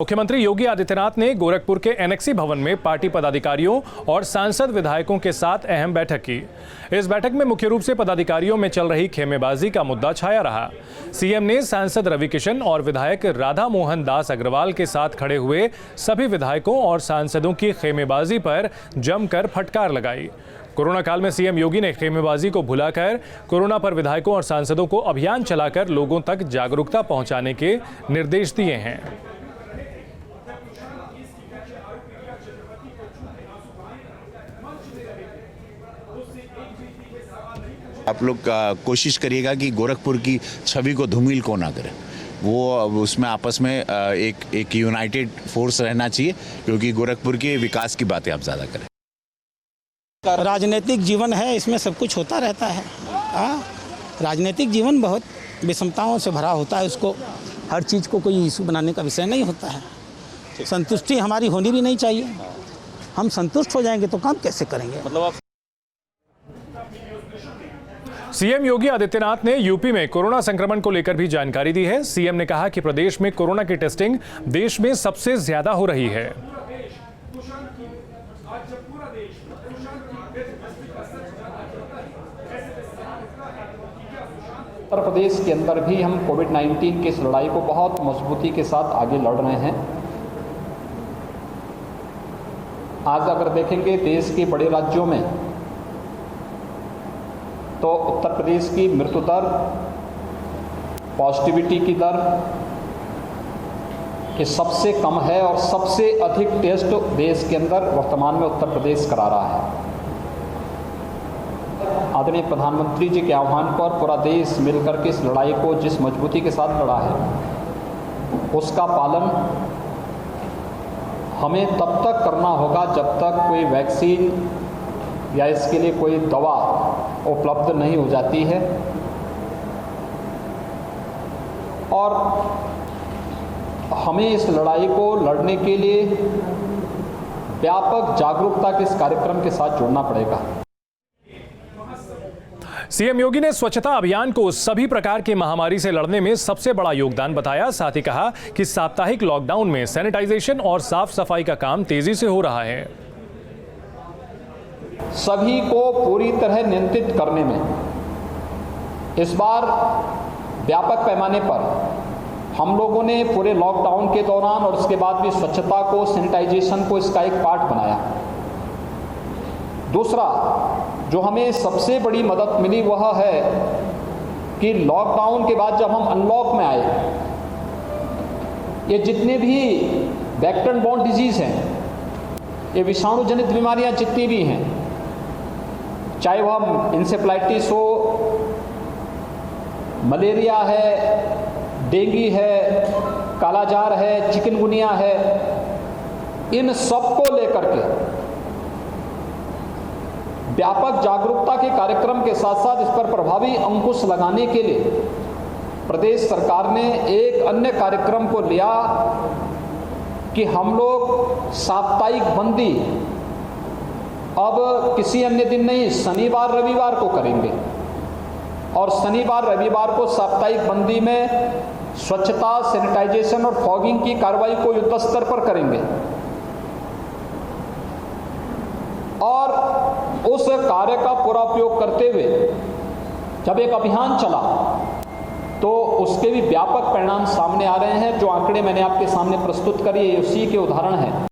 मुख्यमंत्री योगी आदित्यनाथ ने गोरखपुर के एनेक्सी भवन में पार्टी पदाधिकारियों और सांसद विधायकों के साथ अहम बैठक की। इस बैठक में मुख्य रूप से पदाधिकारियों में चल रही खेमेबाजी का मुद्दा छाया रहा। सीएम ने सांसद रवि किशन और विधायक राधा मोहन दास अग्रवाल के साथ खड़े हुए सभी विधायकों और सांसदों की खेमेबाजी पर जमकर फटकार लगाई। कोरोना काल में सीएम योगी ने खेमेबाजी को भुलाकर कोरोना पर विधायकों और सांसदों को अभियान चलाकर लोगों तक जागरूकता पहुंचाने के निर्देश दिए हैं। आप लोग कोशिश करिएगा कि गोरखपुर की छवि को धूमिल को ना करें। वो उसमें आपस में एक यूनाइटेड फोर्स रहना चाहिए, क्योंकि गोरखपुर के विकास की बातें आप ज़्यादा करें। राजनीतिक जीवन है, इसमें सब कुछ होता रहता है। राजनीतिक जीवन बहुत विषमताओं से भरा होता है, उसको हर चीज़ को कोई इशू बनाने का विषय नहीं होता है। संतुष्टि हमारी होनी भी नहीं चाहिए। हम संतुष्ट हो जाएंगे तो काम कैसे करेंगे? मतलब सीएम योगी आदित्यनाथ ने यूपी में कोरोना संक्रमण को लेकर भी जानकारी दी है। सीएम ने कहा कि प्रदेश में कोरोना की टेस्टिंग देश में सबसे ज्यादा हो रही है। उत्तर प्रदेश के अंदर भी हम कोविड-19 की इस लड़ाई को बहुत मजबूती के साथ आगे लड़ रहे हैं। आज अगर देखेंगे देश के बड़े राज्यों में तो उत्तर प्रदेश की मृत्यु दर, पॉजिटिविटी की दर ये सबसे कम है और सबसे अधिक टेस्ट देश के अंदर वर्तमान में उत्तर प्रदेश करा रहा है। आदरणीय प्रधानमंत्री जी के आह्वान पर पूरा देश मिलकर के इस लड़ाई को जिस मजबूती के साथ लड़ा है, उसका पालन हमें तब तक करना होगा जब तक कोई वैक्सीन या इसके लिए कोई दवा उपलब्ध नहीं हो जाती है। और हमें इस लड़ाई को लड़ने के लिए व्यापक जागरूकता के इस कार्यक्रम के साथ जुड़ना पड़ेगा। सीएम योगी ने स्वच्छता अभियान को सभी प्रकार की महामारी से लड़ने में सबसे बड़ा योगदान बताया। साथ ही कहा कि साप्ताहिक लॉकडाउन में सैनिटाइजेशन और साफ सफाई का काम तेजी से हो रहा है। सभी को पूरी तरह नियंत्रित करने में इस बार व्यापक पैमाने पर हम लोगों ने पूरे लॉकडाउन के दौरान और उसके बाद भी स्वच्छता को, सैनिटाइजेशन को इसका एक पार्ट बनाया। दूसरा जो हमें सबसे बड़ी मदद मिली वह है कि लॉकडाउन के बाद जब हम अनलॉक में आए, ये जितने भी वेक्टर बॉर्न डिजीज हैं, ये विषाणु जनित बीमारियां जितनी भी हैं, चाहे वह इंसेफ्लाइटिस हो, मलेरिया है, डेंगू है, कालाजार है, चिकनगुनिया है, इन सबको लेकर के व्यापक जागरूकता के कार्यक्रम के साथ साथ इस पर प्रभावी अंकुश लगाने के लिए प्रदेश सरकार ने एक अन्य कार्यक्रम को लिया कि हम लोग साप्ताहिक बंदी अब किसी अन्य दिन नहीं, शनिवार रविवार को करेंगे। और शनिवार रविवार को साप्ताहिक बंदी में स्वच्छता, सैनिटाइजेशन और फॉगिंग की कार्रवाई को युद्ध स्तर पर करेंगे। और उस कार्य का पूरा उपयोग करते हुए जब एक अभियान चला तो उसके भी व्यापक परिणाम सामने आ रहे हैं। जो आंकड़े मैंने आपके सामने प्रस्तुत करिए, उसी के उदाहरण हैं।